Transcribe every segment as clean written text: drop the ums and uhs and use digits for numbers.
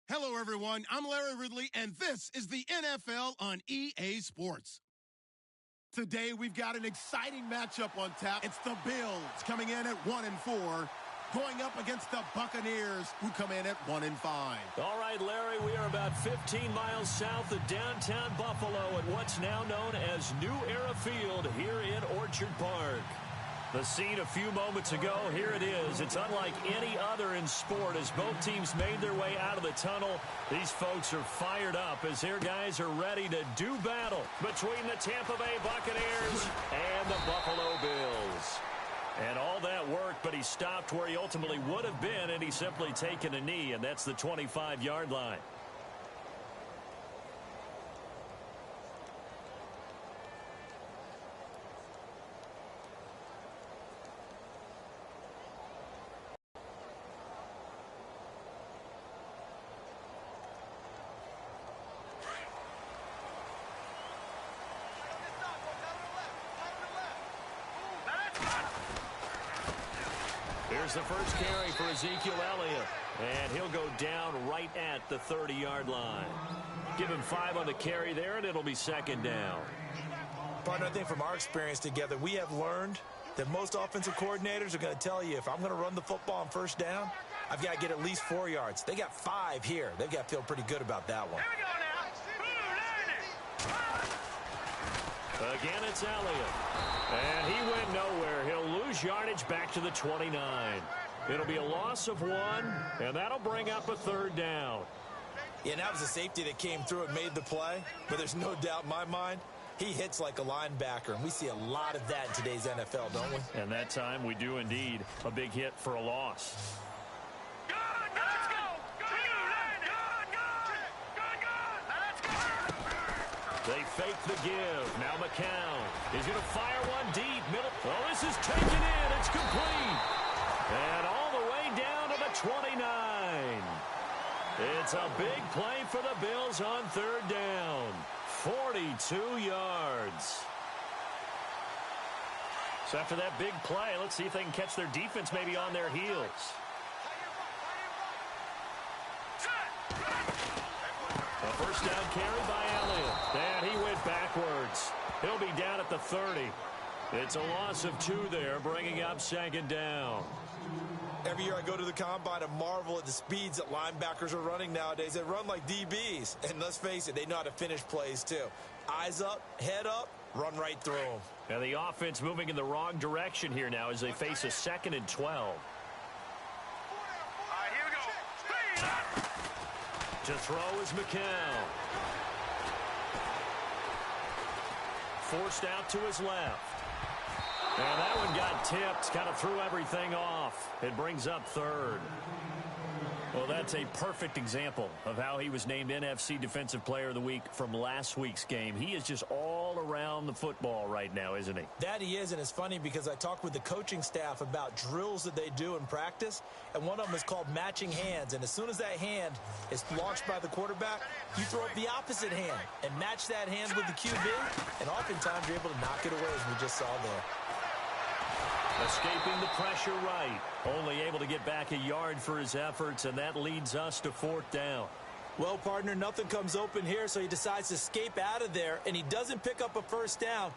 Hello, everyone. I'm Larry Ridley, and this is the NFL on EA Sports. Today, we've got an exciting matchup on tap. It's the Bills coming in at 1-4, going up against the Buccaneers, who come in at 1-5. All right, Larry, we are about 15 miles south of downtown Buffalo at what's now known as New Era Field here in Orchard Park. The scene a few moments ago, here it is. It's unlike any other in sport as both teams made their way out of the tunnel. These folks are fired up as their guys are ready to do battle between the Tampa Bay Buccaneers and the Buffalo Bills. And all that worked, but he stopped where he ultimately would have been, and he's simply taken a knee, and that's the 25-yard line. Here's the first carry for Ezekiel Elliott, and he'll go down right at the 30-yard line. Give him 5 on the carry there, and it'll be second down. Partner, I think from our experience together, we have learned that most offensive coordinators are going to tell you, if I'm going to run the football on first down, I've got to get at least 4 yards. They got 5 here. They've got to feel pretty good about that one. Here we go now. Again, it's Elliott. And he went nowhere. He'll lose yardage back to the 29. It'll be a loss of 1, and that'll bring up a third down. Yeah, and that was a safety that came through and made the play, but there's no doubt in my mind, he hits like a linebacker, and we see a lot of that in today's NFL, don't we? And that time we do indeed. A big hit for a loss. They fake the give. Now McCown. He's going to fire one deep. Middle. Oh, this is taken in. It's complete. And all the way down to the 29. It's a big play for the Bills on third down. 42 yards. So after that big play, let's see if they can catch their defense maybe on their heels. A first down carry by Elliott. And he went backwards. He'll be down at the 30. It's a loss of 2 there, bringing up second down. Every year I go to the combine and marvel at the speeds that linebackers are running nowadays. They run like DBs. And let's face it, they know how to finish plays too. Eyes up, head up, run right through them. And the offense moving in the wrong direction here now as they face a 2nd and 12. To throw is McCown. Forced out to his left. And that one got tipped, kind of threw everything off. It brings up third. Well, that's a perfect example of how he was named NFC Defensive Player of the Week from last week's game. He is just all around the football right now, isn't he? That he is, and it's funny because I talked with the coaching staff about drills that they do in practice, and one of them is called matching hands. And as soon as that hand is launched by the quarterback, you throw up the opposite hand and match that hand with the QB, and oftentimes you're able to knock it away, as we just saw there. Escaping the pressure right. Only able to get back a yard for his efforts, and that leads us to 4th down. Well, partner, nothing comes open here, so he decides to escape out of there, and he doesn't pick up a first down.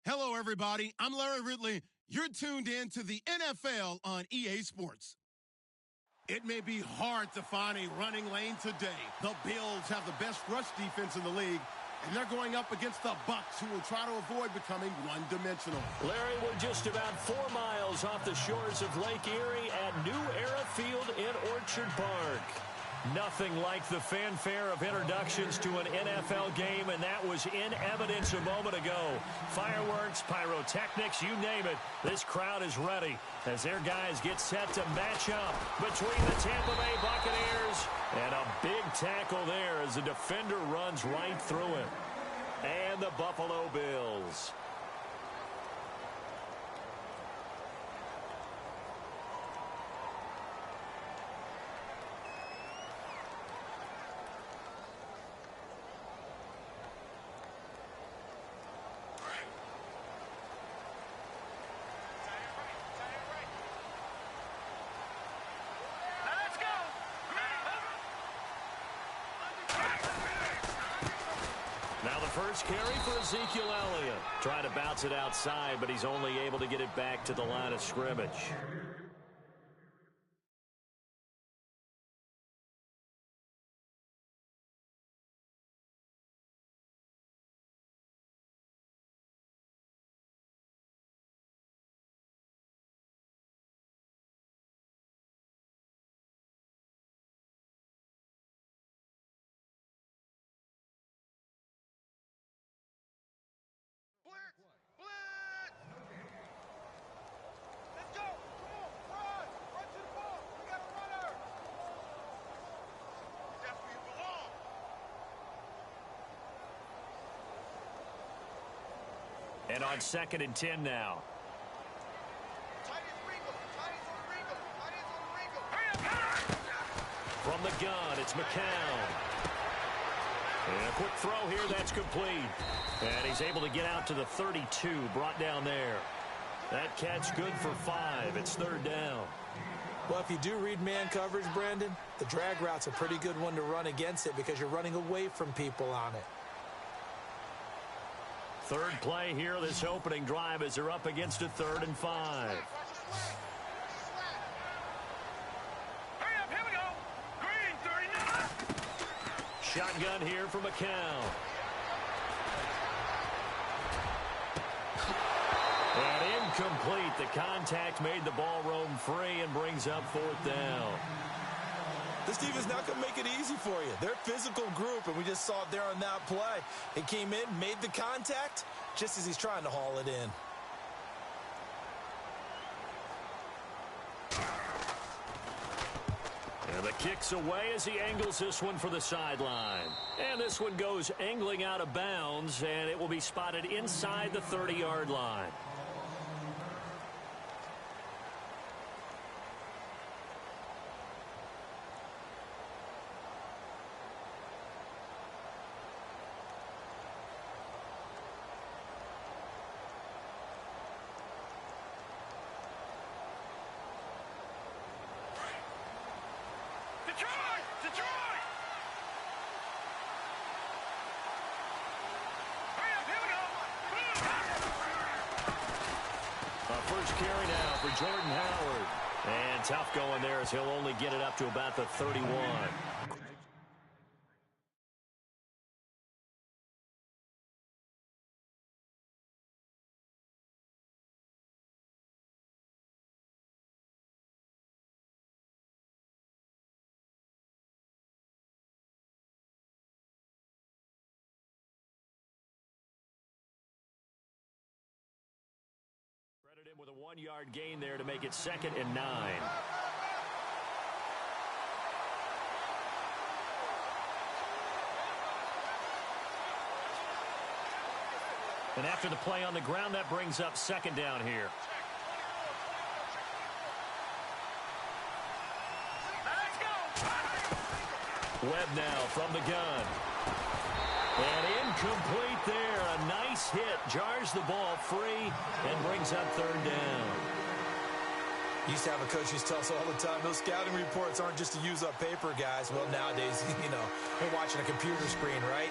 Hello, everybody. I'm Larry Ridley. You're tuned in to the NFL on EA Sports. It may be hard to find a running lane today. The Bills have the best rush defense in the league, and they're going up against the Bucs, who will try to avoid becoming one-dimensional. Larry, we're just about 4 miles off the shores of Lake Erie at New Era Field in Orchard Park. Nothing like the fanfare of introductions to an NFL game, and that was in evidence a moment ago. Fireworks, pyrotechnics, you name it. This crowd is ready as their guys get set to match up between the Tampa Bay Buccaneers and a big tackle there as the defender runs right through him. And the Buffalo Bills. Now the first carry for Ezekiel Elliott. Trying to bounce it outside, but he's only able to get it back to the line of scrimmage. And on 2nd and 10 now. From the gun, it's McCown. And a quick throw here, that's complete. And he's able to get out to the 32, brought down there. That catch good for 5. It's 3rd down. Well, if you do read man coverage, Brandon, the drag route's a pretty good one to run against it because you're running away from people on it. Third play here, this opening drive, as they're up against a 3rd and 5. Hurry up, here we go. Green, 39. Shotgun here for McCown. And incomplete. The contact made the ball roam free and brings up 4th down. This defense not going to make it easy for you. They're a physical group, and we just saw it there on that play. He came in, made the contact, just as he's trying to haul it in. And the kick's away as he angles this one for the sideline. And this one goes angling out of bounds, and it will be spotted inside the 30-yard line. Detroit! Hurry up, here we go. First carry now for Jordan Howard. And tough going there as he'll only get it up to about the 31. Credit him with a 1-yard gain there to make it 2nd and 9. And after the play on the ground, that brings up 2nd down here. Webb now from the gun. And incomplete there. A nice hit. Jars the ball free and brings up 3rd down. Used to have a coach used to tell us all the time, those scouting reports aren't just to use up paper, guys. Well, nowadays, we're watching a computer screen, right?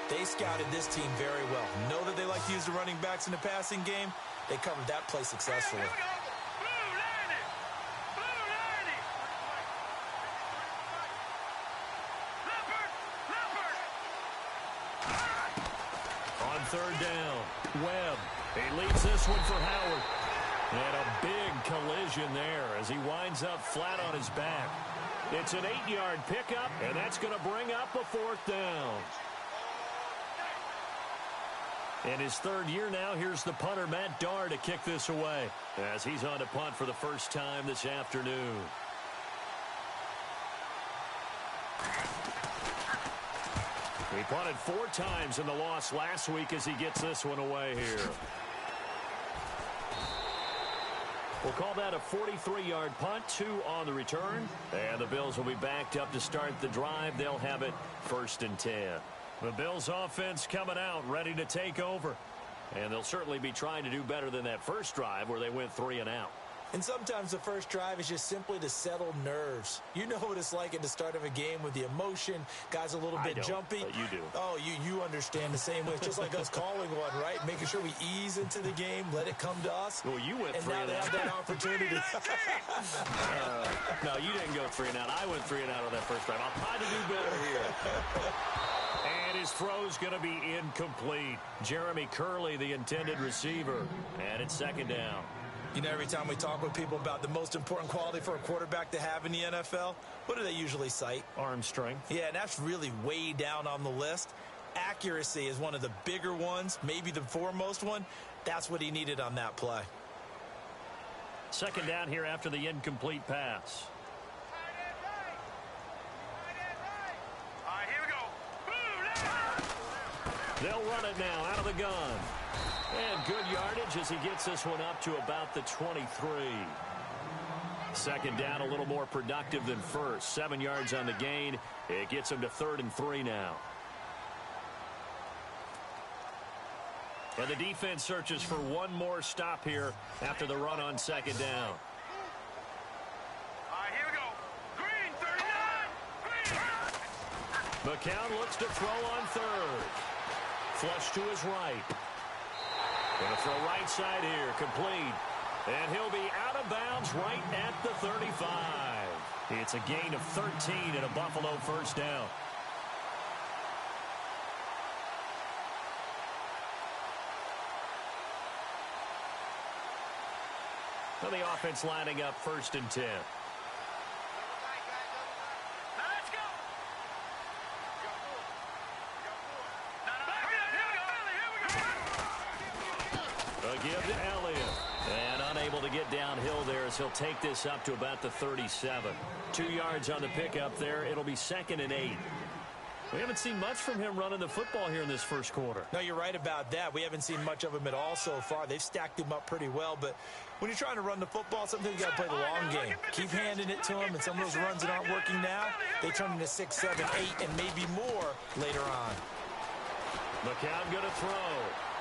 They scouted this team very well. Know that they like to use the running backs in the passing game. They covered that play successfully. Here we go. Blue 90. Blue 90. Leopard. Leopard. On third down, Webb. He leads this one for Howard. And a big collision there as he winds up flat on his back. It's an 8-yard pickup, and that's going to bring up a fourth down. In his third year now, here's the punter, Matt Darr, to kick this away as he's on to punt for the first time this afternoon. He punted 4 times in the loss last week as he gets this one away here. We'll call that a 43-yard punt, 2 on the return. And the Bills will be backed up to start the drive. They'll have it 1st and 10. The Bills offense coming out, ready to take over. And they'll certainly be trying to do better than that first drive where they went 3 and out. And sometimes the first drive is just simply to settle nerves. You know what it's like at the start of a game with the emotion. Guys a little bit jumpy. But you do. Oh, you understand the same way. It's just like us calling one, right? Making sure we ease into the game, let it come to us. Well, you went 3 and now and they out. have that opportunity. No, you didn't go 3 and out. I went 3 and out on that first drive. I'll try to do better here. And his throw's going to be incomplete. Jeremy Curley, the intended receiver. And it's 2nd down. You know, every time we talk with people about the most important quality for a quarterback to have in the NFL, what do they usually cite? Arm strength. Yeah, and that's really way down on the list. Accuracy is one of the bigger ones, maybe the foremost one. That's what he needed on that play. 2nd down here after the incomplete pass. All right, here we go. Blue 90. They'll run it now out of the gun. And good yardage as he gets this one up to about the 23. 2nd down, a little more productive than first. 7 yards on the gain. It gets him to 3rd and 3 now. And the defense searches for one more stop here after the run on 2nd down. All right, here we go. Green 39. Green. McCown looks to throw on 3rd. Flush to his right. Going to throw right side here, complete. And he'll be out of bounds right at the 35. It's a gain of 13 and a Buffalo 1st down. So the offense lining up 1st and 10. Now let's go. A give to Elliott. And unable to get downhill there as he'll take this up to about the 37. 2 yards on the pickup there. It'll be 2nd and 8. We haven't seen much from him running the football here in this first quarter. No, you're right about that. We haven't seen much of him at all so far. They've stacked him up pretty well, but when you're trying to run the football, sometimes you got to play the long game. Keep handing it to him, and some of those runs that aren't working now, they turn into 6, 7, 8, and maybe more later on. McCown going to throw.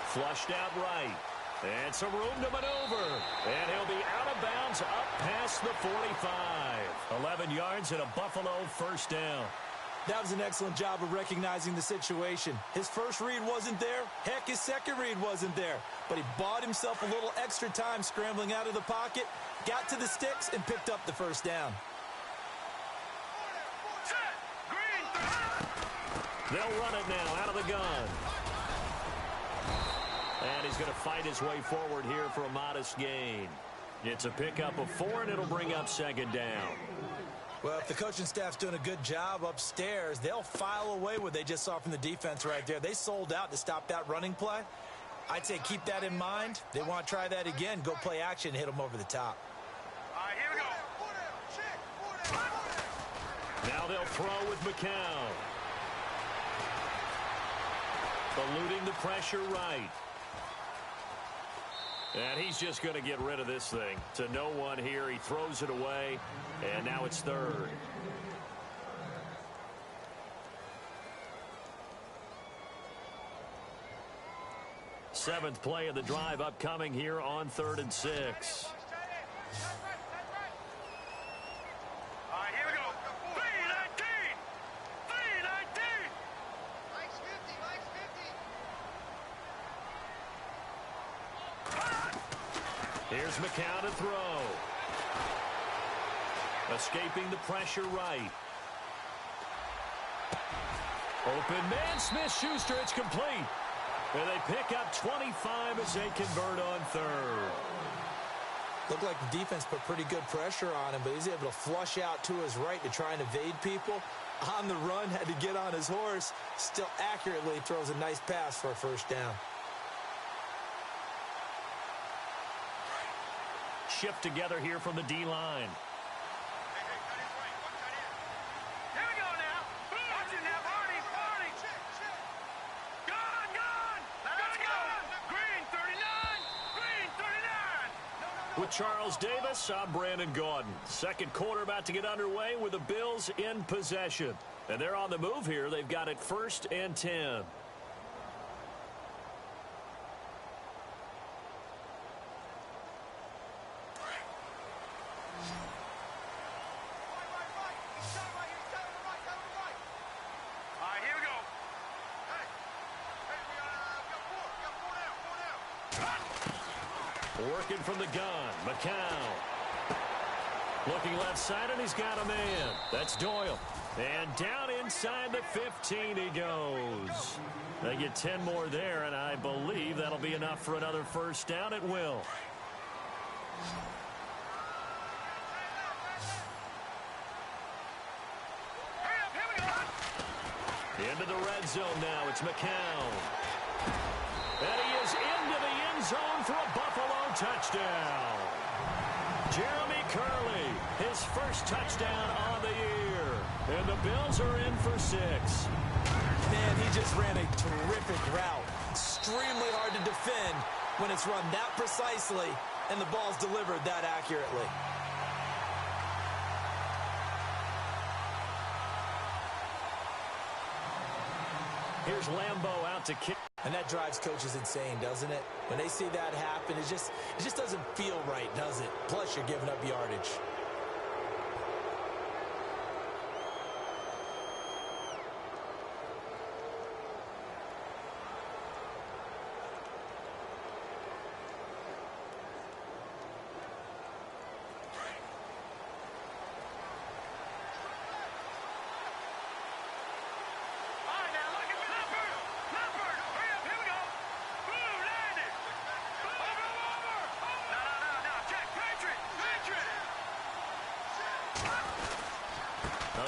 Flushed out right. And some room to maneuver. And he'll be out of bounds up past the 45. 11 yards and a Buffalo 1st down. That was an excellent job of recognizing the situation. His first read wasn't there. Heck, his second read wasn't there. But he bought himself a little extra time scrambling out of the pocket, got to the sticks, and picked up the 1st down. They'll run it now out of the gun. And he's going to fight his way forward here for a modest gain. It's a pickup of 4, and it'll bring up 2nd down. Well, if the coaching staff's doing a good job upstairs, they'll file away what they just saw from the defense right there. They sold out to stop that running play. I'd say keep that in mind. They want to try that again. Go play action and hit them over the top. All right, here we go. Now they'll throw with McCown. Eluding the pressure right. And he's just going to get rid of this thing to no one here. He throws it away, and now it's 3rd. Seventh play of the drive upcoming here on 3rd and 6. All right, here we go. 319. 319. Here's McCown to throw. Escaping the pressure right. Open man, Smith-Schuster, it's complete. And they pick up 25 as they convert on third. Looked like the defense put pretty good pressure on him, but he's able to flush out to his right to try and evade people. On the run, had to get on his horse. Still accurately throws a nice pass for a first down. Shift together here from the D-line. Here we go now. Watch it now, Barney. Gone. Let's go. Green 39. Green 39. With Charles Davis, I'm Brandon Gaudin. Second quarter about to get underway with the Bills in possession. And they're on the move here. They've got it 1st and 10. Working from the gun, McCown. Looking left side, and he's got a man. That's Doyle. And down inside the 15 he goes. They get 10 more there, and I believe that'll be enough for another first down at will. Into the red zone now. It's McCown. And he is into the end zone for a Buffalo touchdown. Jeremy Curley, his first touchdown on the year. And the Bills are in for 6. Man, he just ran a terrific route. Extremely hard to defend when it's run that precisely and the ball's delivered that accurately. Here's Lambeau out to kick. And that drives coaches insane, doesn't it? When they see that happen, it just doesn't feel right, does it? Plus, you're giving up yardage.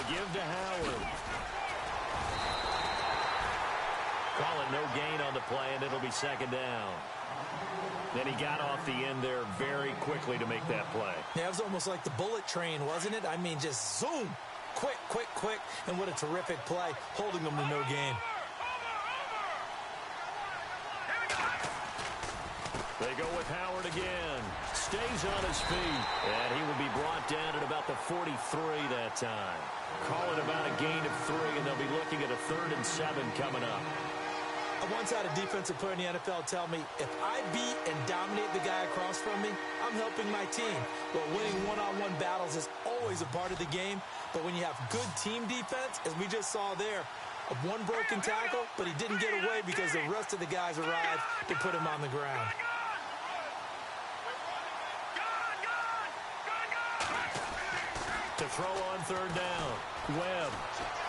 Give to Howard. Call it no gain on the play, and it'll be second down. Then he got off the end there very quickly to make that play. Yeah, it was almost like the bullet train, wasn't it? I mean, just zoom. Quick. And what a terrific play, holding them to no gain. They go with Howard again. Stays on his feet. And he will be brought down at about the 43 that time. Call it about a gain of 3, and they'll be looking at a 3rd and 7 coming up. I once had a defensive player in the NFL tell me, if I beat and dominate the guy across from me, I'm helping my team. Well, winning one-on-one battles is always a part of the game, but when you have good team defense, as we just saw there, one broken tackle, but he didn't get away because the rest of the guys arrived to put him on the ground. To throw on 3rd down. Webb,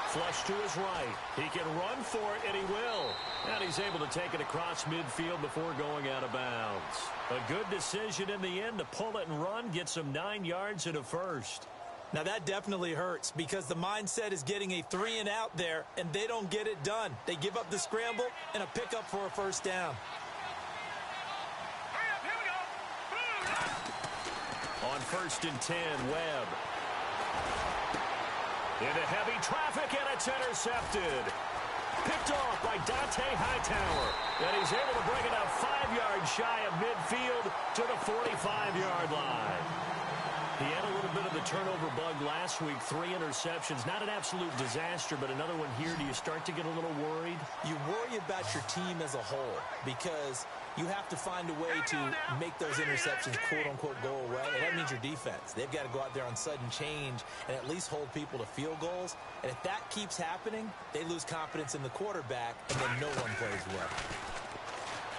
flush to his right. He can run for it, and he will. And he's able to take it across midfield before going out of bounds. A good decision in the end to pull it and run, get some 9 yards and a first. Now that definitely hurts because the mindset is getting a 3 and out there, and they don't get it done. They give up the scramble and a pickup for a first down. On 1st and 10, Webb. Into heavy traffic, and it's intercepted. Picked off by Dante Hightower. And he's able to bring it up 5 yards shy of midfield to the 45-yard line. He had a little bit of the turnover bug last week, 3 interceptions. Not an absolute disaster, but another one here. Do you start to get a little worried? You worry about your team as a whole because you have to find a way to make those interceptions, quote-unquote, go away. And that means your defense. They've got to go out there on sudden change and at least hold people to field goals. And if that keeps happening, they lose confidence in the quarterback, and then no one plays well.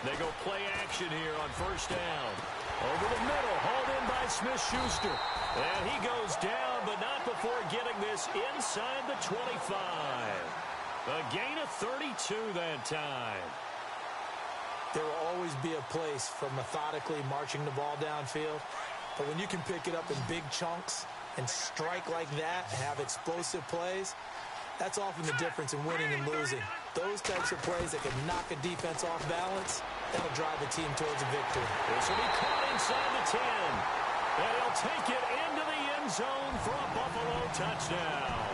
They go play action here on first down. Over the middle, hauled in by Smith-Schuster. And he goes down, but not before getting this inside the 25. A gain of 32 that time. There will always be a place for methodically marching the ball downfield. But when you can pick it up in big chunks and strike like that, have explosive plays, that's often the difference in winning and losing. Those types of plays that can knock a defense off balance, that'll drive a team towards a victory. This will be caught inside the 10. And he'll take it into the end zone for a Buffalo touchdown.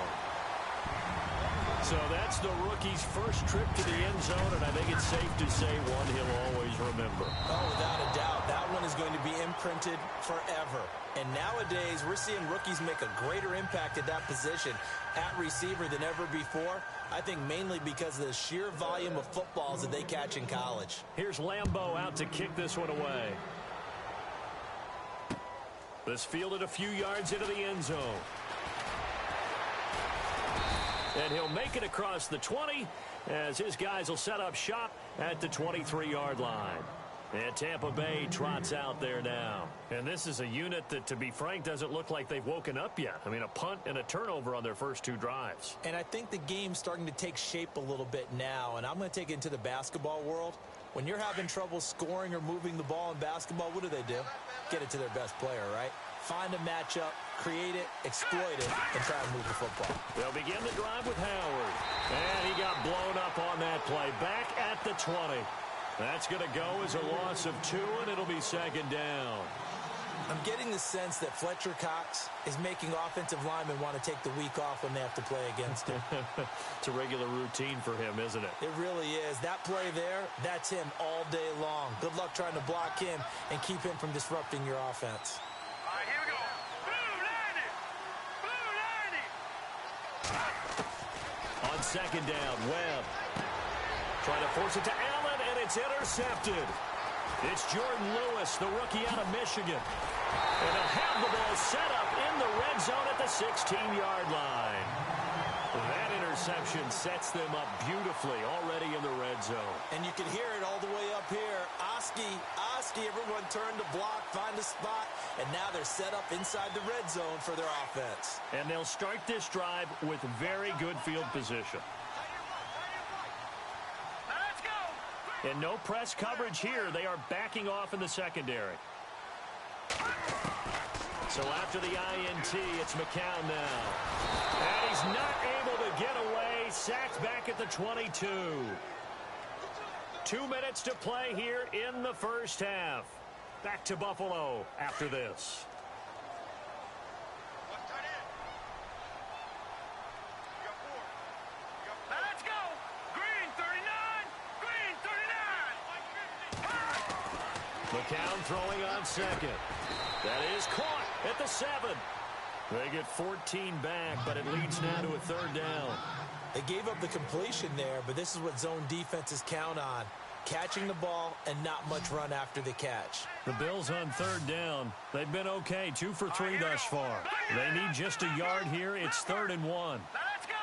So that's the rookie's first trip to the end zone, and I think it's safe to say one he'll always remember. Oh, without a doubt. That one is going to be imprinted forever. And nowadays, we're seeing rookies make a greater impact at that position at receiver than ever before. I think mainly because of the sheer volume of footballs that they catch in college. Here's Lambeau out to kick this one away. This fielded a few yards into the end zone. And he'll make it across the 20 as his guys will set up shop at the 23-yard line. And Tampa Bay trots out there now. And this is a unit that, to be frank, doesn't look like they've woken up yet. I mean, a punt and a turnover on their first two drives. And I think the game's starting to take shape a little bit now. And I'm going to take it into the basketball world. When you're having trouble scoring or moving the ball in basketball, what do? Get it to their best player, right? Find a matchup, create it, exploit it, and try to move the football. They'll begin the drive with Howard. And he got blown up on that play. Back at the 20. That's going to go as a loss of 2, and it'll be second down. I'm getting the sense that Fletcher Cox is making offensive linemen want to take the week off when they have to play against him. It's a regular routine for him, isn't it? It really is. That play there, that's him all day long. Good luck trying to block him and keep him from disrupting your offense. All right, here we go. Blue 90. On second down, Webb trying to force it to Allen, and it's intercepted. It's Jordan Lewis, the rookie out of Michigan. And they'll have the ball set up in the red zone at the 16-yard line. That interception sets them up beautifully already in the red zone. And you can hear it all the way up here. Oski, everyone turned to block, find a spot, and now they're set up inside the red zone for their offense. And they'll start this drive with very good field position. And no press coverage here. They are backing off in the secondary. So after the INT, it's McCown now. And he's not able to get away. Sacked back at the 22. 2 minutes to play here in the first half. Back to Buffalo after this. Let's go. Green 39. McCown throwing on second. That is caught at the 7. They get 14 back, but it leads now to a third down. They gave up the completion there, but this is what zone defenses count on. Catching the ball and not much run after the catch. The Bills on third down. They've been okay, 2 for 3 thus far. They need just a yard here. It's 3rd and 1. Let's go.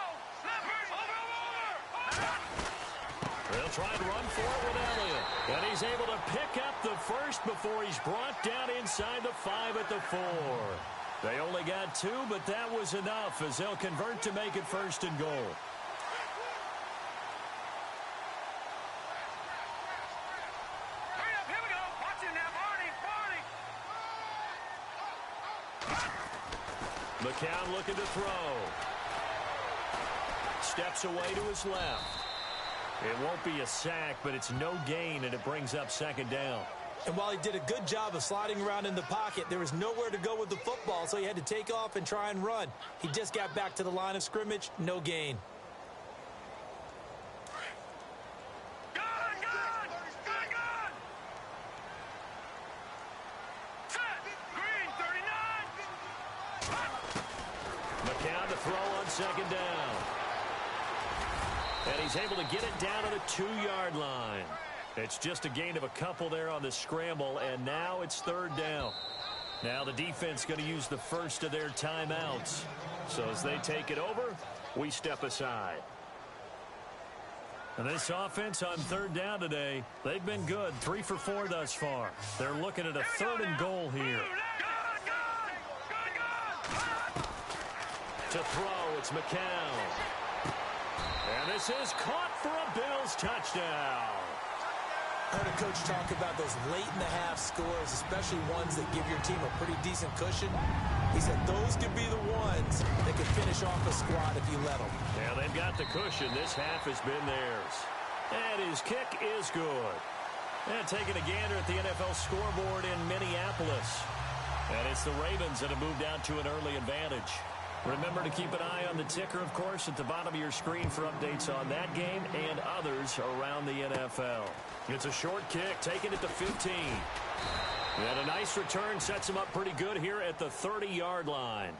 Over. They'll try and run for it with Elliott. And he's able to pick up the first before he's brought down inside the 5 at the 4. They only got 2, but that was enough as they'll convert to make it 1st and goal. Hurry up, here we go. Watch it now, Barney. McCown looking to throw. Steps away to his left. It won't be a sack, but it's no gain, and it brings up 2nd down. And while he did a good job of sliding around in the pocket, there was nowhere to go with the football, so he had to take off and try and run. He just got back to the line of scrimmage, no gain. Gun! Set! Green 39. McCown to throw on 2nd down. And he's able to get it down to the 2-yard line. It's just a gain of a couple there on the scramble, and now it's 3rd down. Now the defense going to use the first of their timeouts. So as they take it over, we step aside. And this offense on third down today, they've been good. 3 for 4 thus far. They're looking at a 3rd and goal here. To throw, it's McCown. And this is caught for a Bills touchdown. I heard a coach talk about those late-in-the-half scores, especially ones that give your team a pretty decent cushion. He said those could be the ones that could finish off a squad if you let them. Yeah, they've got the cushion. This half has been theirs. And his kick is good. And taking a gander at the NFL scoreboard in Minneapolis. And it's the Ravens that have moved out to an early advantage. Remember to keep an eye on the ticker, of course, at the bottom of your screen for updates on that game and others around the NFL. It's a short kick, taking it to 15. And a nice return sets him up pretty good here at the 30-yard line.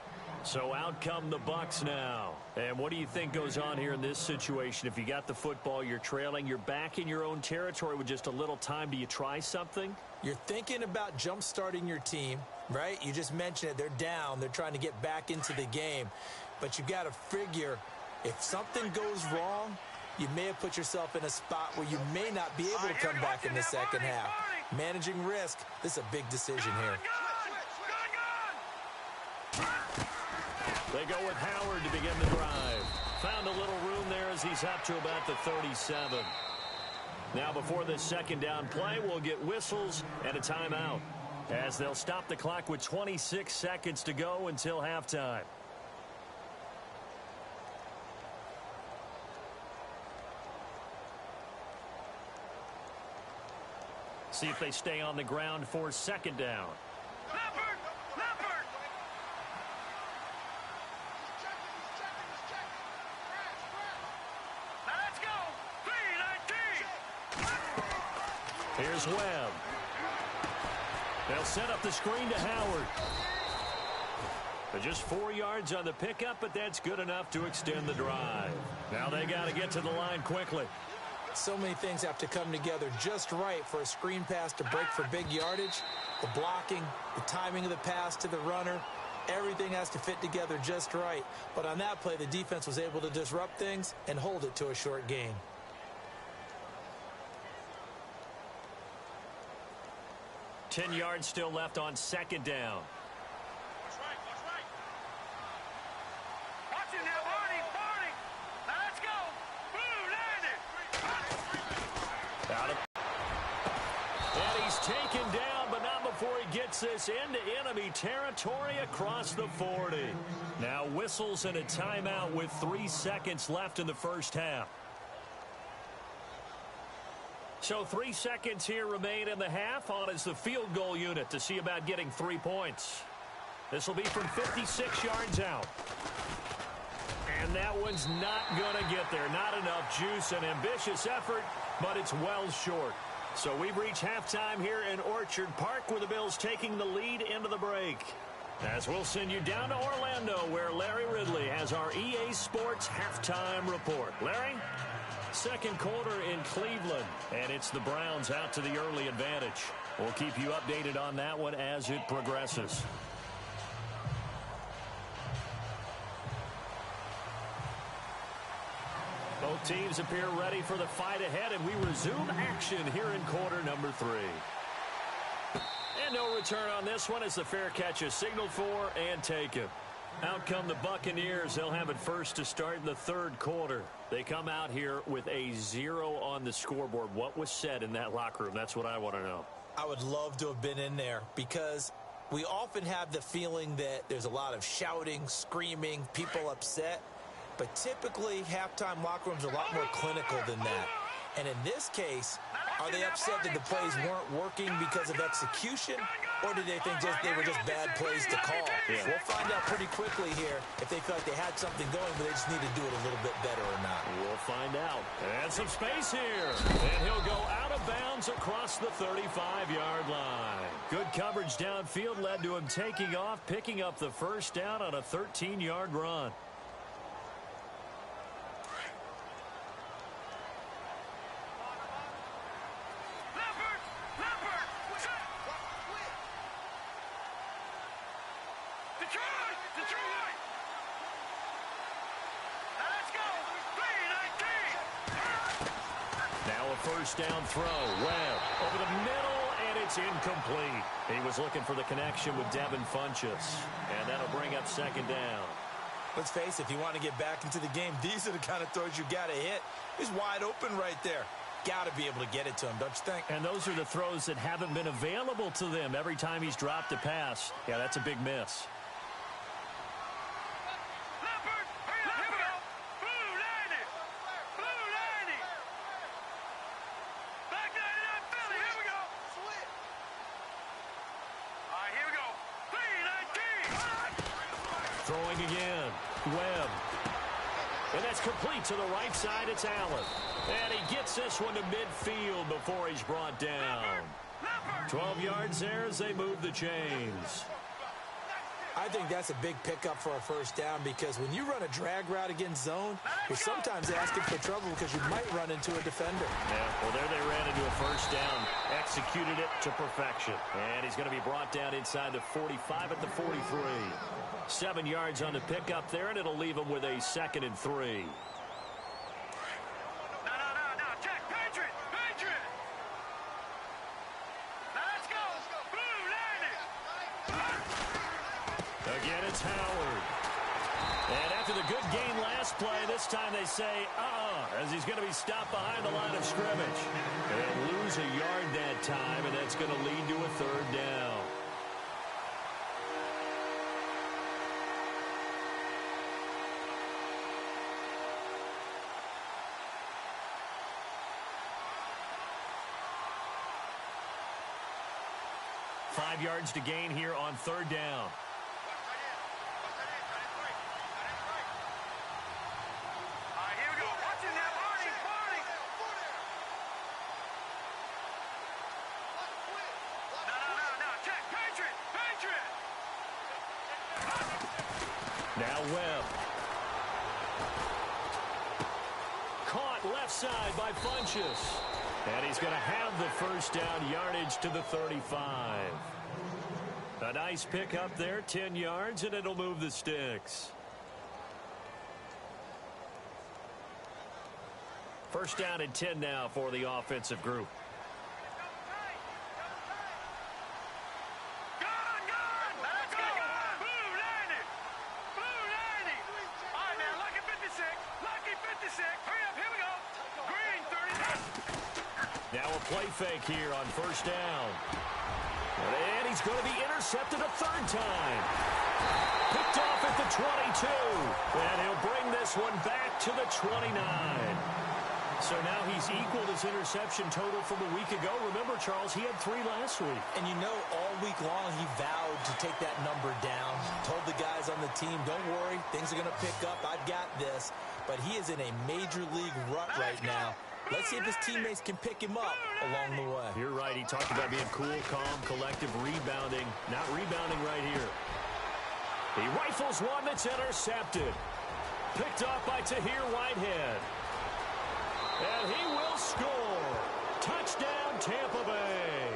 So out come the Bucs now. And what do you think goes on here in this situation? If you got the football, you're trailing, you're back in your own territory with just a little time. Do you try something? You're thinking about jump-starting your team, right? You just mentioned it. They're down. They're trying to get back into the game. But you got to figure if something goes wrong, you may have put yourself in a spot where you may not be able to come back in the second half. Managing risk, this is a big decision here. They go with Howard to begin the drive. Found a little room there as he's up to about the 37. Now before this second down play, we'll get whistles and a timeout as they'll stop the clock with 26 seconds to go until halftime. See if they stay on the ground for second down. Here's Webb. They'll set up the screen to Howard. They're just 4 yards on the pickup, but that's good enough to extend the drive. Now they got to get to the line quickly. So many things have to come together just right for a screen pass to break for big yardage. The blocking, the timing of the pass to the runner, everything has to fit together just right. But on that play, the defense was able to disrupt things and hold it to a short gain. Ten yards still left on second down. Watch right. Watch it now, Barney. Now let's go. Boom, land it. And he's taken down, but not before he gets this into enemy territory across the 40. Now whistles and a timeout with 3 seconds left in the first half. So 3 seconds here remain in the half. On is the field goal unit to see about getting 3 points. This will be from 56 yards out. And that one's not going to get there. Not enough juice. An ambitious effort, but it's well short. So we've reached halftime here in Orchard Park with the Bills taking the lead into the break. As we'll send you down to Orlando where Larry Ridley has our EA Sports halftime report. Larry? Second quarter in Cleveland, and it's the Browns out to the early advantage. We'll keep you updated on that one as it progresses. Both teams appear ready for the fight ahead, and we resume action here in quarter number 3. And no return on this one as the fair catch is signaled for and taken. Out come the Buccaneers. They'll have it first to start in the third quarter. They come out here with a 0 on the scoreboard. What was said in that locker room? That's what I want to know. I would love to have been in there because we often have the feeling that there's a lot of shouting, screaming, people upset. But typically, halftime locker rooms are a lot more clinical than that. And in this case, are they upset that the plays weren't working because of execution, or did they think they were just bad plays to call? Yeah. We'll find out pretty quickly here if they feel like they had something going, but they just need to do it a little bit better or not. We'll find out. And some space here. And he'll go out of bounds across the 35-yard line. Good coverage downfield led to him taking off, picking up the first down on a 13-yard run. first down throw. Webb over the middle, and it's incomplete. He was looking for the connection with Devin Funchess, and that'll bring up second down. Let's face it, if you want to get back into the game, these are the kind of throws you got to hit. He's wide open right there. Got to be able to get it to him, don't you think? And those are the throws that haven't been available to them every time he's dropped a pass. Yeah, that's a big miss. Throwing again. Webb. And that's complete to the right side. It's Allen. And he gets this one to midfield before he's brought down. 12 yards there as they move the chains. I think that's a big pickup for a first down because when you run a drag route against zone, you're sometimes asking for trouble because you might run into a defender. Yeah, well, there they ran into a first down. Executed it to perfection. And he's going to be brought down inside the 45 at the 43. 7 yards on the pickup there, and it'll leave him with a 2nd and 3. Check, Patriot! Now let's go! Blue, line it! Again, it's Howard. And after the good gain last play, this time they say, as he's going to be stopped behind the line of scrimmage. And lose a yard that time, and that's going to lead to a 3rd down. Five yards to gain here on 3rd down. Here we go. Watching that. Barney. No. Check. Patriot. Now Webb. Caught left side by Funchess. And he's going to have the first down, yardage to the 35. A nice pick up there, 10 yards, and it'll move the sticks. First down and 10 now for the offensive group. Let's go. Blue, line it. All right, man. Lucky 56. Hurry up. Here we go. Green, 39. Now a play fake here on first down. And he's going to be intercepted a 3rd time. Picked off at the 22. And he'll bring this one back to the 29. So now he's equaled his interception total from a week ago. Remember, Charles, he had 3 last week. And you know, all week long he vowed to take that number down. Told the guys on the team, don't worry, things are going to pick up. I've got this. But he is in a major league rut right now. Let's see if his teammates can pick him up along the way. You're right. He talked about being cool, calm, collective, rebounding. Not rebounding right here. He rifles one that's intercepted. Picked off by Tahir Whitehead. And he will score. Touchdown, Tampa Bay.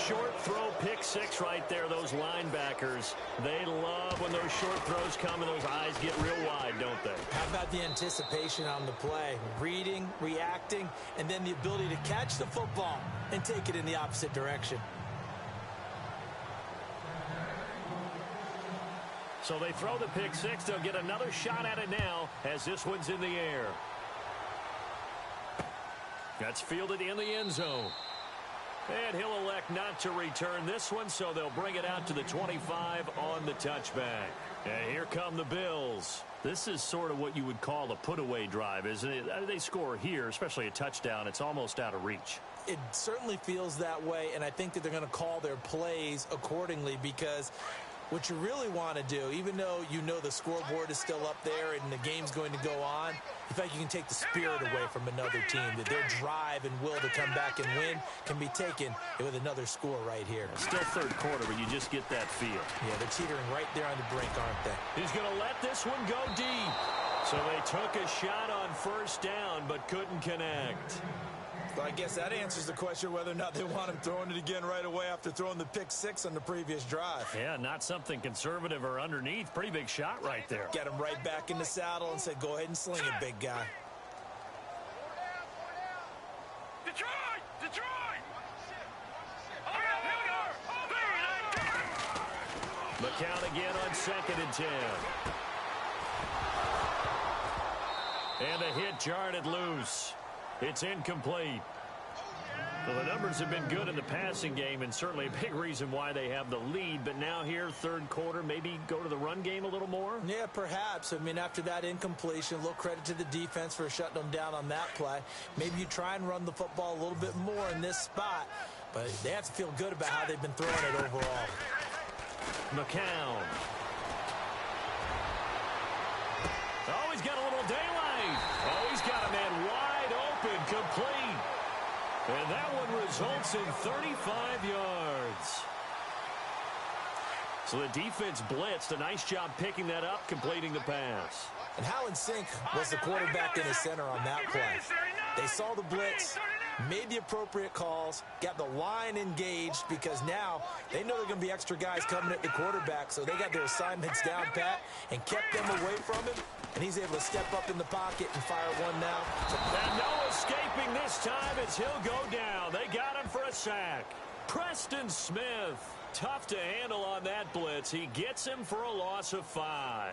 Short throw, pick 6 right there. Those linebackers, they love when those short throws come and those eyes get real wide, don't they? How about the anticipation on the play? Reading, reacting, and then the ability to catch the football and take it in the opposite direction. So they throw the pick 6. They'll get another shot at it now as this one's in the air. That's fielded in the end zone. And he'll elect not to return this one, so they'll bring it out to the 25 on the touchback. And here come the Bills. This is sort of what you would call a put-away drive, isn't it? They score here, especially a touchdown. It's almost out of reach. It certainly feels that way, and I think that they're going to call their plays accordingly because what you really want to do, even though you know the scoreboard is still up there and the game's going to go on, in fact, you can take the spirit away from another team, that their drive and will to come back and win can be taken with another score right here. Still 3rd quarter, but you just get that feel. Yeah, they're teetering right there on the brink, aren't they? He's going to let this one go deep. So they took a shot on first down, but couldn't connect. So I guess that answers the question whether or not they want him throwing it again right away after throwing the pick 6 on the previous drive. Yeah, not something conservative or underneath. Pretty big shot right there. Get him right back in the saddle and say, go ahead and sling it, big guy. The count again on 2nd and 10. And the hit jarred it loose. It's incomplete. Well, the numbers have been good in the passing game, and certainly a big reason why they have the lead. But now here, third quarter, maybe go to the run game a little more? Yeah, perhaps. I mean, after that incompletion, a little credit to the defense for shutting them down on that play. Maybe you try and run the football a little bit more in this spot, but they have to feel good about how they've been throwing it overall. McCown. Oh, he's got a little daylight. Oh, he's got a man wide open, complete. And that one results in 35 yards. So the defense blitzed. A nice job picking that up, completing the pass. And how in sync was the quarterback and his center on that play? They saw the blitz, made the appropriate calls, got the line engaged, because now they know they're going to be extra guys coming at the quarterback, so they got their assignments down pat and kept them away from him, and he's able to step up in the pocket and fire one now. And no escaping this time as he'll go down. They got him for a sack. Preston Smith, tough to handle on that blitz. He gets him for a loss of 5.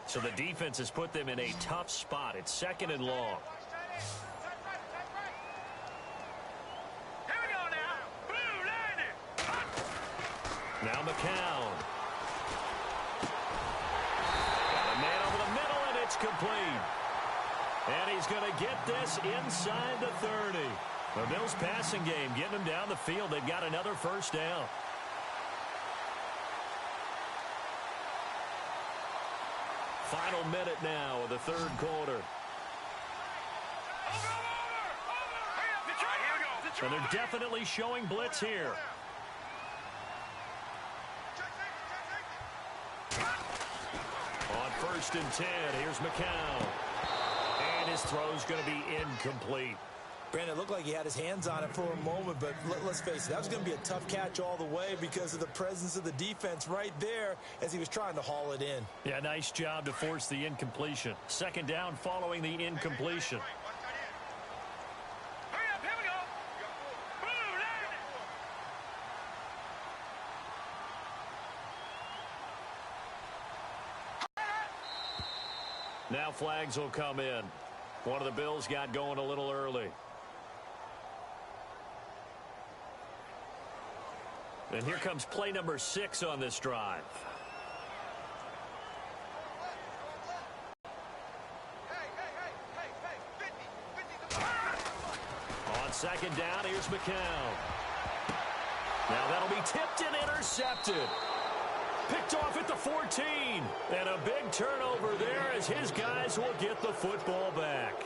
So the defense has put them in a tough spot. It's 2nd and long. Here we go now. Blue landing. Now McCown. Got a man over the middle, and it's complete. And he's going to get this inside the 30. The Bills passing game getting them down the field. They've got another first down. Final minute now of the third quarter. And they're definitely showing blitz here. On 1st and 10, here's McCown. And his throw's going to be incomplete. Brandon, it looked like he had his hands on it for a moment, but let's face it, that was going to be a tough catch all the way because of the presence of the defense right there as he was trying to haul it in. Yeah, nice job to force the incompletion. 2nd down following the incompletion. Hurry up, here we go. Blue landing. Now flags will come in. One of the Bills got going a little early. And here comes play number 6 on this drive. On 2nd down, here's McCown. Now that'll be tipped and intercepted. Picked off at the 14. And a big turnover there as his guys will get the football back.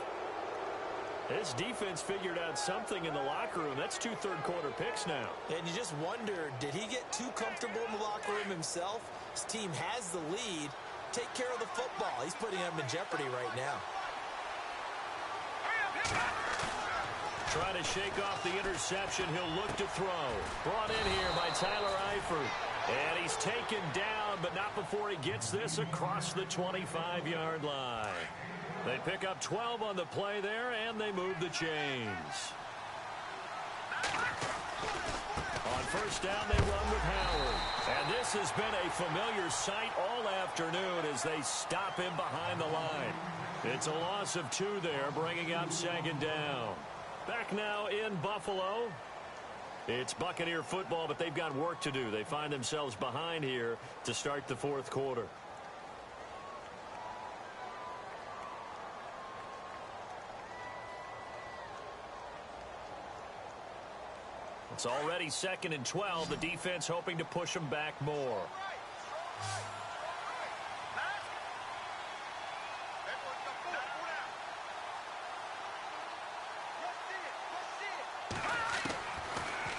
This defense figured out something in the locker room. That's 2 third-quarter picks now. And you just wonder, did he get too comfortable in the locker room himself? His team has the lead. Take care of the football. He's putting them in jeopardy right now. Trying to shake off the interception. He'll look to throw. Brought in here by Tyler Eifert. And he's taken down, but not before he gets this across the 25-yard line. They pick up 12 on the play there, and they move the chains. On 1st down, they run with Howard. And this has been a familiar sight all afternoon as they stop him behind the line. It's a loss of 2 there, bringing up 2nd down. Back now in Buffalo. It's Buccaneer football, but they've got work to do. They find themselves behind here to start the 4th quarter. It's already 2nd and 12. The defense hoping to push them back more.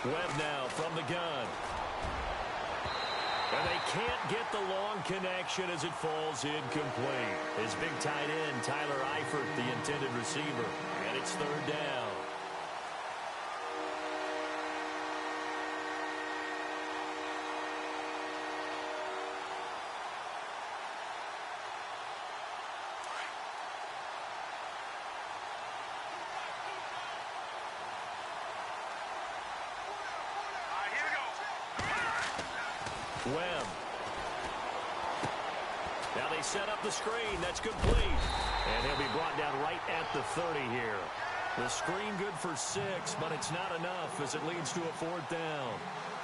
Webb now from the gun. And they can't get the long connection as it falls incomplete. His big tight end, Tyler Eifert, the intended receiver. And it's 3rd down. Webb. Now they set up the screen. That's complete. And he'll be brought down right at the 30 here. The screen good for 6, but it's not enough as it leads to a 4th down.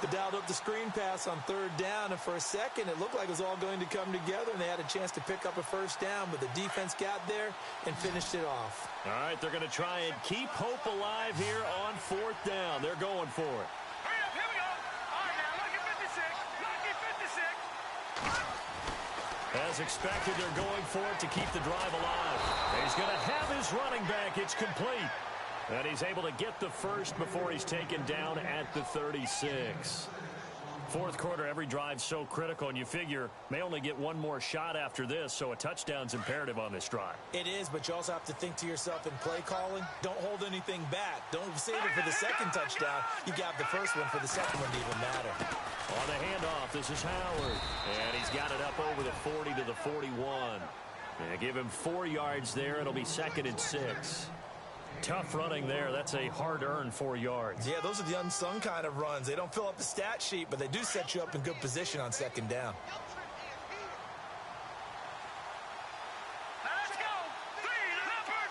They dialed up the screen pass on 3rd down, and for a second it looked like it was all going to come together, and they had a chance to pick up a 1st down, but the defense got there and finished it off. All right, they're going to try and keep hope alive here on 4th down. They're going for it. Hurry up, here we go. All right, now, lucky 56. Lucky 56. As expected, they're going for it to keep the drive alive. He's going to have his running back. It's complete. And he's able to get the first before he's taken down at the 36. 4th quarter, every drive's so critical, and you figure may only get one more shot after this, so a touchdown's imperative on this drive. It is, but you also have to think to yourself in play calling, don't hold anything back. Don't save it for the second touchdown. You got the first one for the second one to even matter. On the handoff, this is Howard. And he's got it up over the 40 to the 41. And give him 4 yards there. It'll be 2nd and 6. Tough running there. That's a hard-earned 4 yards. Yeah, those are the unsung kind of runs. They don't fill up the stat sheet, but they do set you up in good position on 2nd down. Let's go. 3, Leopard.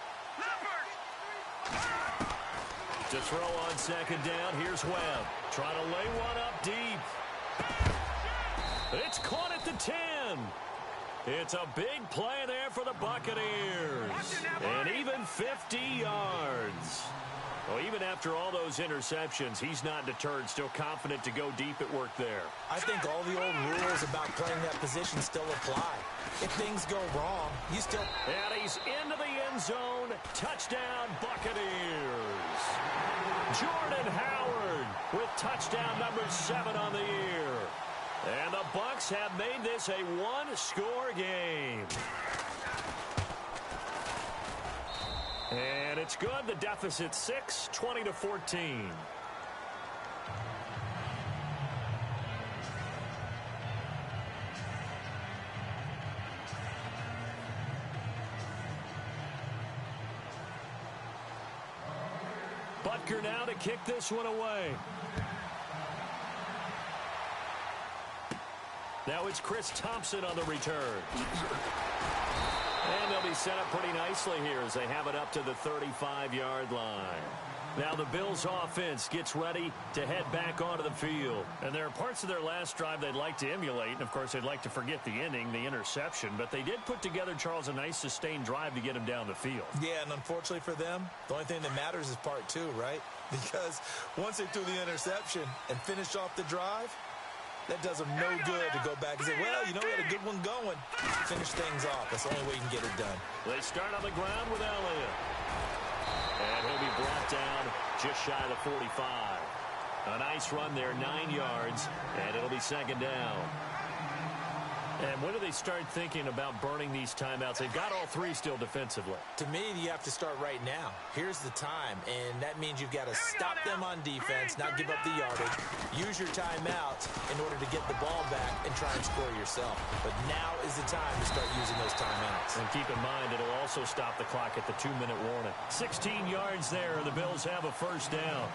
To throw on 2nd down, here's Webb. Trying to lay one up deep. It's caught at the 10. It's a big play there for the Buccaneers. And even 50 yards. Well, even after all those interceptions, he's not deterred, still confident to go deep at work there. I think all the old rules about playing that position still apply. If things go wrong, you still... And he's into the end zone. Touchdown, Buccaneers. Jordan Howard with touchdown number 7 on the year. And the Bucs have made this a one-score game. And it's good. The deficit 6, 20-14. Butker now to kick this one away. Now it's Chris Thompson on the return. And they'll be set up pretty nicely here as they have it up to the 35-yard line. Now the Bills offense gets ready to head back onto the field. And there are parts of their last drive they'd like to emulate. And, of course, they'd like to forget the ending, the interception. But they did put together, Charles, a nice sustained drive to get him down the field. Yeah, and unfortunately for them, the only thing that matters is part 2, right? Because once they threw the interception and finished off the drive, that does them no good to go back and say, well, you know, we had a good one going. Finish things off. That's the only way you can get it done. They start on the ground with Elliott. And he'll be brought down just shy of the 45. A nice run there, 9 yards, and it'll be 2nd down. And when do they start thinking about burning these timeouts? They've got all 3 still defensively. To me, you have to start right now. Here's the time, and that means you've got to stop them on defense, not give up the yardage, use your timeouts in order to get the ball back and try and score yourself. But now is the time to start using those timeouts. And keep in mind, it'll also stop the clock at the 2-minute warning. 16 yards there, and the Bills have a 1st down.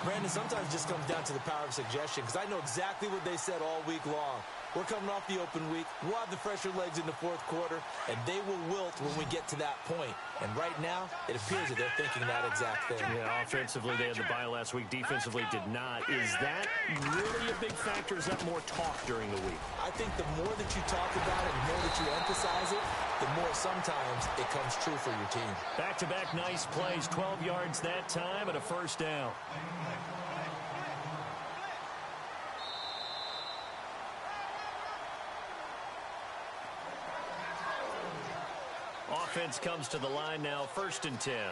Brandon, sometimes it just comes down to the power of suggestion, because I know exactly what they said all week long. We're coming off the open week. We'll have the fresher legs in the 4th quarter, and they will wilt when we get to that point. And right now, it appears that they're thinking that exact thing. Yeah, offensively, they had the bye last week. Defensively, did not. Is that really a big factor? Is that more talk during the week? I think the more that you talk about it, the more that you emphasize it, the more sometimes it comes true for your team. Back-to-back nice plays, 12 yards that time, and a 1st down. Offense comes to the line now, 1st and 10. Here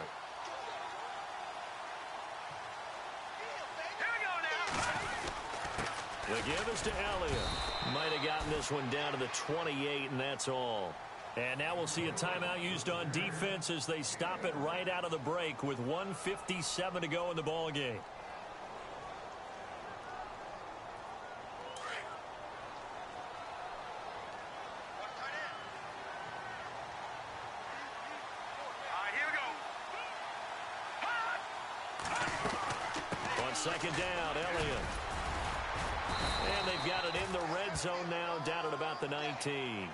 we go now. The give is to Elliott. Might have gotten this one down to the 28, and that's all. And now we'll see a timeout used on defense as they stop it right out of the break with 1:57 to go in the ball game. On 2nd down, Elliott. And they've got it in the red zone now, down at about the 19.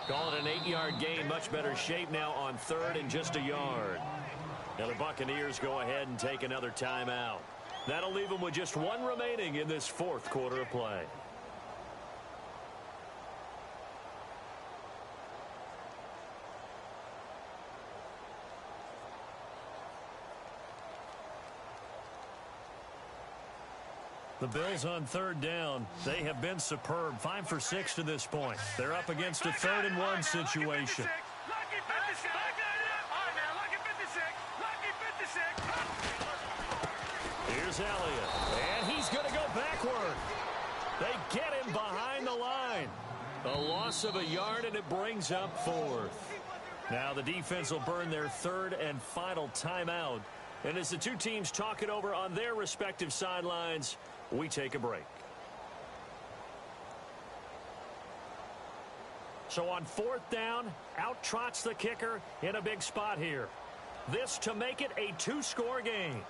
Call it an 8-yard gain, much better shape now on third and just a yard. Now the Buccaneers go ahead and take another timeout. That'll leave them with just one remaining in this fourth quarter of play. The Bills on third down. They have been superb. 5 for 6 to this point. They're up against a 3rd and 1 situation. Lucky 56. All right, man. Lucky 56. Lucky 56. Here's Elliott. And he's going to go backward. They get him behind the line. A loss of a yard, and it brings up 4th. Now the defense will burn their 3rd and final timeout. And as the two teams talk it over on their respective sidelines, we take a break. So on 4th down, out trots the kicker in a big spot here. This to make it a 2-score game.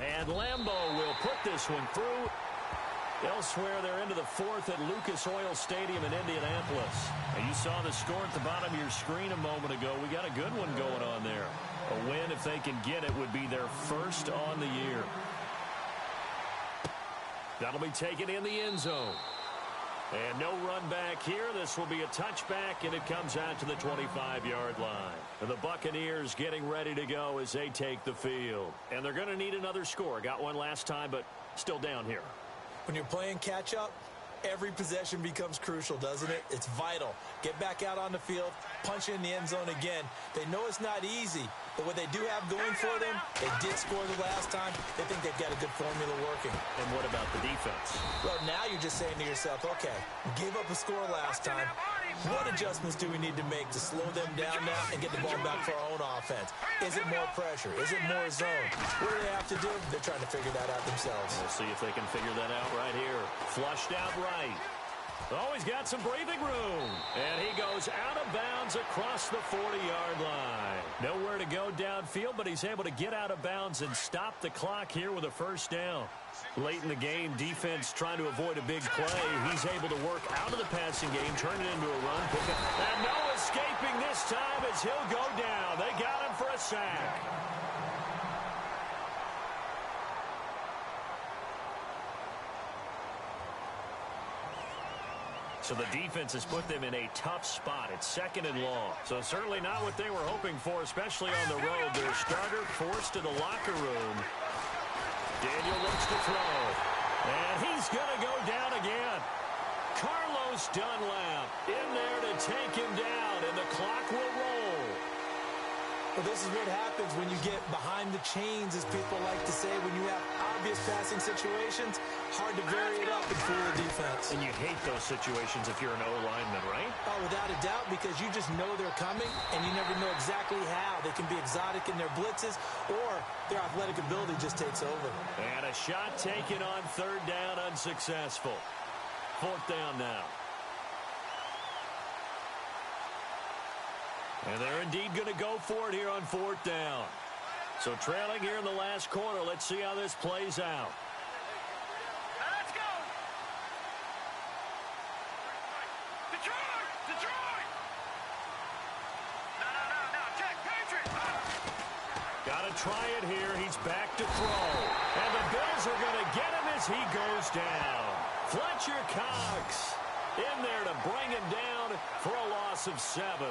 And Lambeau will put this one through. Elsewhere, they're into the 4th at Lucas Oil Stadium in Indianapolis. And you saw the score at the bottom of your screen a moment ago. We got a good one going on there. A win, if they can get it, would be their first on the year. That'll be taken in the end zone. And no run back here. This will be a touchback, and it comes out to the 25-yard line. And the Buccaneers getting ready to go as they take the field. And they're going to need another score. Got one last time, but still down here. When you're playing catch-up, every possession becomes crucial, doesn't it? It's vital. Get back out on the field, punch in the end zone again. They know it's not easy, but what they do have going for them, they did score the last time. They think they've got a good formula working. And what about the defense? Well, now you're just saying to yourself, okay, gave up a score last time. What adjustments do we need to make to slow them down now and get the ball back for our own offense? Is it more pressure? Is it more zone? What do they have to do? They're trying to figure that out themselves. We'll see if they can figure that out right here. Flushed out right. Oh, he's got some breathing room. And he goes out of bounds across the 40-yard line. Nowhere to go downfield, but he's able to get out of bounds and stop the clock here with a first down. Late in the game, defense trying to avoid a big play. He's able to work out of the passing game, turn it into a run. And no escaping this time as he'll go down. They got him for a sack. So the defense has put them in a tough spot. It's 2nd and long. So certainly not what they were hoping for, especially on the road. Their starter forced to the locker room. Daniel looks to throw. And he's going to go down again. Carlos Dunlap in there to take him down, and the clock will roll. Well, this is what happens when you get behind the chains, as people like to say. When you have obvious passing situations, hard to vary it up and fool the defense. And you hate those situations if you're an O-lineman, right? Oh, without a doubt, because you just know they're coming, and you never know exactly how. They can be exotic in their blitzes, or their athletic ability just takes over. And a shot taken on 3rd down, unsuccessful. 4th down now. And they're indeed going to go for it here on 4th down. So trailing here in the last quarter. Let's see how this plays out. Let's go. Detroit! Detroit! No. Check. Patriots! Got to try it here. He's back to throw. And the Bills are going to get him as he goes down. Fletcher Cox in there to bring him down for a loss of 7.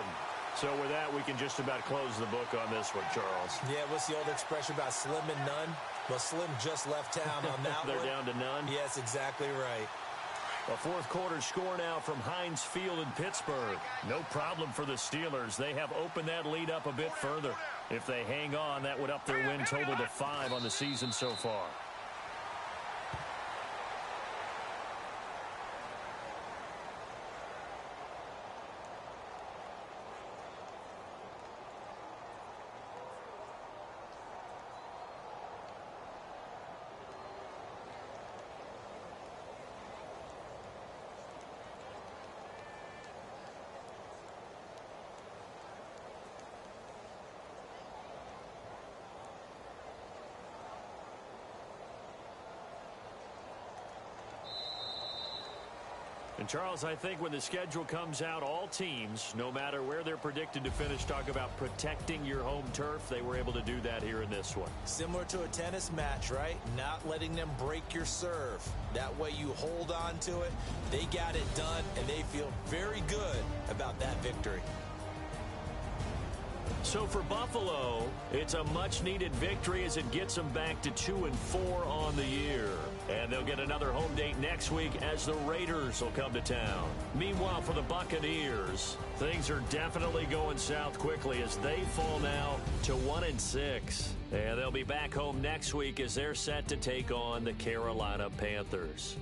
So with that, we can just about close the book on this one, Charles. Yeah, what's the old expression about slim and none? Well, Slim just left town on that They're one. down to none? Yes, exactly right. A fourth quarter score now from Heinz Field in Pittsburgh. No problem for the Steelers. They have opened that lead up a bit further. If they hang on, that would up their win total to 5 on the season so far. And, Charles, I think when the schedule comes out, all teams, no matter where they're predicted to finish, talk about protecting your home turf. They were able to do that here in this one. Similar to a tennis match, right? Not letting them break your serve. That way you hold on to it. They got it done, and they feel very good about that victory. So for Buffalo, it's a much-needed victory as it gets them back to 2-4 on the year. And they'll get another home date next week as the Raiders will come to town. Meanwhile, for the Buccaneers, things are definitely going south quickly as they fall now to 1-6. And they'll be back home next week as they're set to take on the Carolina Panthers.